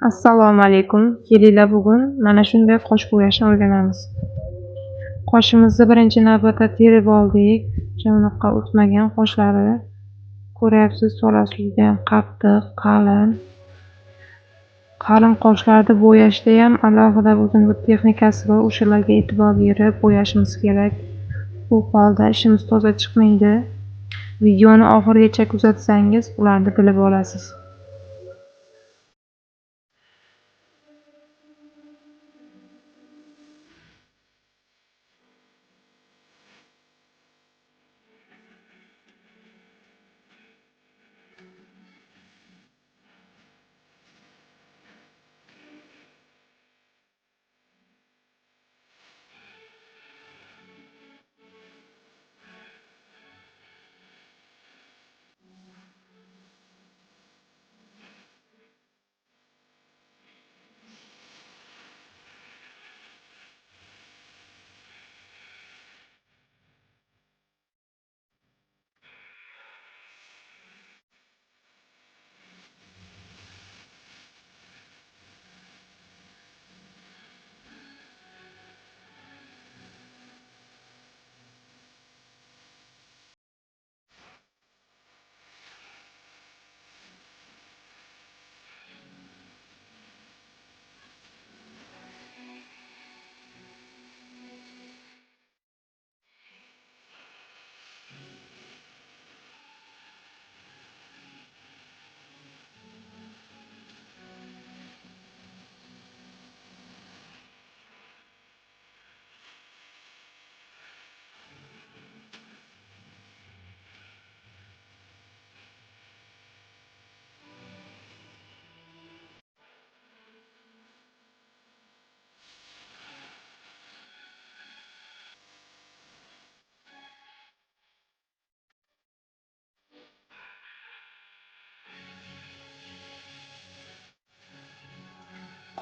Assalomu alaykum. Kelinglar bugun mana shunday qosh bo'yashni o'rganamiz. Qoshimizni birinchi navbatda terib oldik. Unaqa o'smagan qoshlari. Ko'ryapsiz, tolasi judayam qattiq, qalin. Qalin qoshlarni bo'yashda ham alohida o'zini bir texnikasi bor. O'shalarga e'tibor berib bo'yashimiz kerak. Bu holda ishimiz toza chiqmaydi. Videoni oxirigacha kuzatsangiz, ularni bilib olasiz.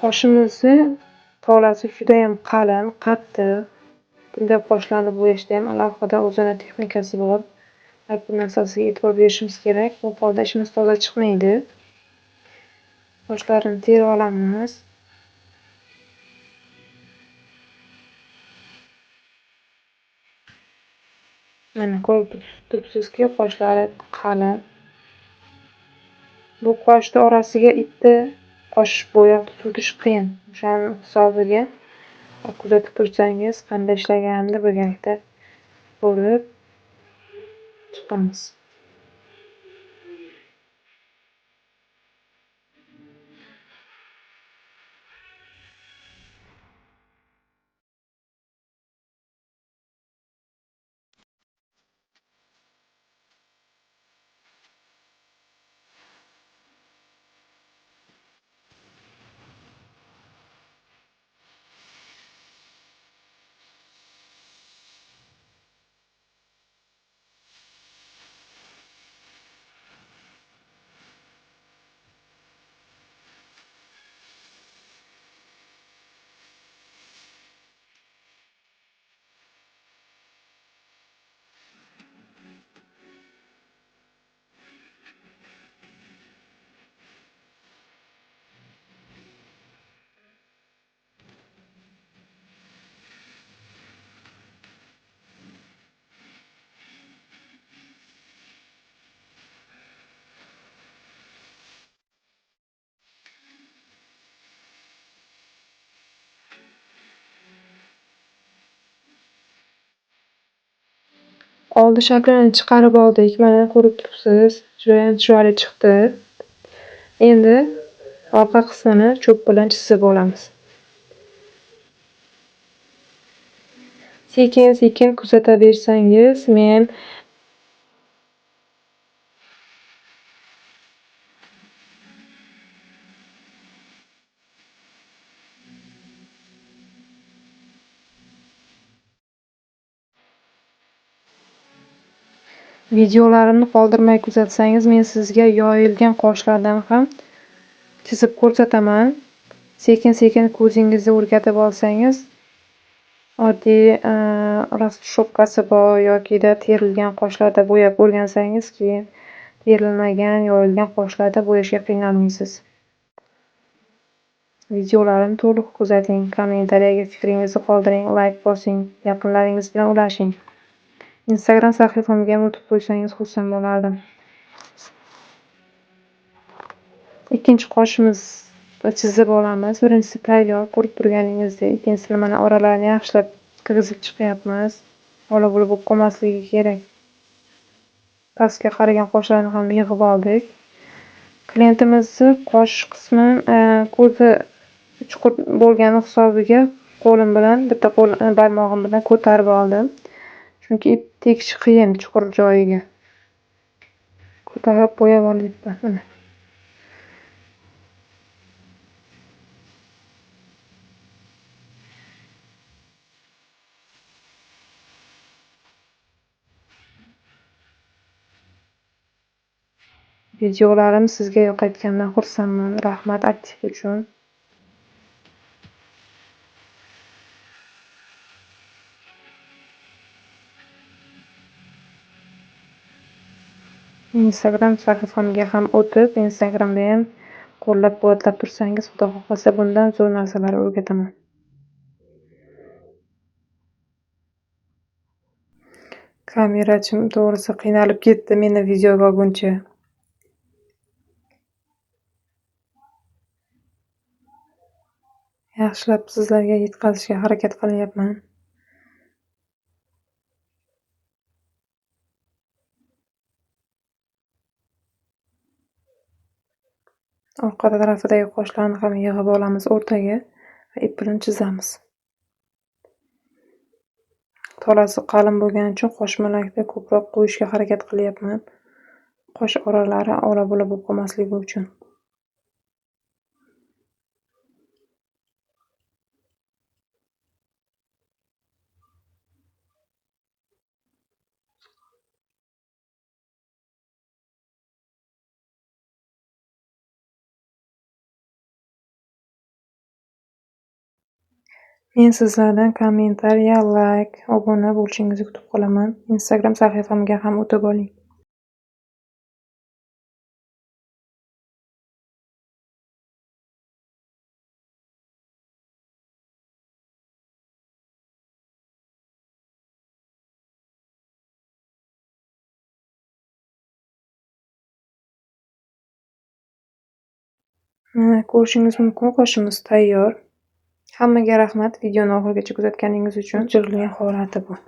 Qoshimizni tolasi judayam qalin, qattiq. Bunday qoshlarni bo'yashda ham alohida o'zini texnikasi bor. Har bir narsasiga e'tibor berishimiz kerak. Bu holda ishimiz toza chiqmaydi. Qoshlarni terib olamiz. Mana ko'rib turibsizki, qoshlari qalin. Bu qoshni orasiga itni qosh bo'yoq surish qiyin. O'shani hisobiga kuzatib tursangiz, qanday ishlaganini birgalikda ko'rib chiqamiz. Oldi shaklini chiqarib oldik. Mana ko'rib turibsiz. Judayam chiroyli chiqdi. Endi orqa qismini cho'p bilan chizib olamiz. Sekin-sekin kuzataversangiz, men videolarimni qoldirmay kuzatsangiz, men sizga yoyilgan qoshlardan ham chizib ko'rsataman. Sekin-sekin ko'zingizni o'rgatib olsangiz, oddiy rost shopkasi bor yokida terilgan qoshlarda bo'yab o'rgansangiz, keyin terilmagan, yoyilgan qoshlarda bo'yashga qiynalmaysiz. Videolarimni to'liq kuzating, kommentariyaga fikringizni qoldiring, layk bosing, yaqinlaringiz bilan ulashing. Instagram sahifamga ham o'tib qo'ysangiz xursand bo'lardim. Ikkinchi qoshimizni chizib olamiz. Birinchisi tayyor, ko'rib turganingizdek. Ikkinchisi mana oralarini yaxshilab kirgizib chiqyapmiz. Ola bo'lib qolmasligi kerak. Pastga qaragan qoshlarni ham yig'ib oldik. Klientimizni qosh qismi ko'zi chuqur bo'lgani hisobiga qo'lim bilan, bitta barmog'im bilan ko'tarib oldim. Chunki ip tegish qiyin chuqur joyiga. Ko'tarib bo'yab olyapman. Mana. Videolarim sizga yoqayotganidan xursandman. Rahmat aktiv uchun. Instagram sahifamga ham o'tib, Instagramda ham qo'llab-quvvatlab tursangiz, xudo xohlasa bundan zo'r narsalar o'rgataman. Kamerachim to'g'risi qiynalib ketdi meni videoga olguncha. Yaxshilab sizlarga yetkazishga harakat qilyapman. Orqa tarafidagi qoshlarni ham yig'ib olamiz o'rtaga va ip bilan chizamiz. Tolasi qalin bo'lgani uchun qoshmalakda ko'proq qo'yishga harakat qilyapman. Qosh oralari ola-bula bo'lib qolmasligi uchun. Men sizlardan kommentariya, layk, obuna bo'lishingizni kutib qolaman. Instagram sahifamga ham o'tib oling. Mana ko'rishingiz mumkin, qoshimiz tayyor. Hammaga rahmat videoni oxirigacha kuzatganingiz uchun. O'chirilgan holati bu.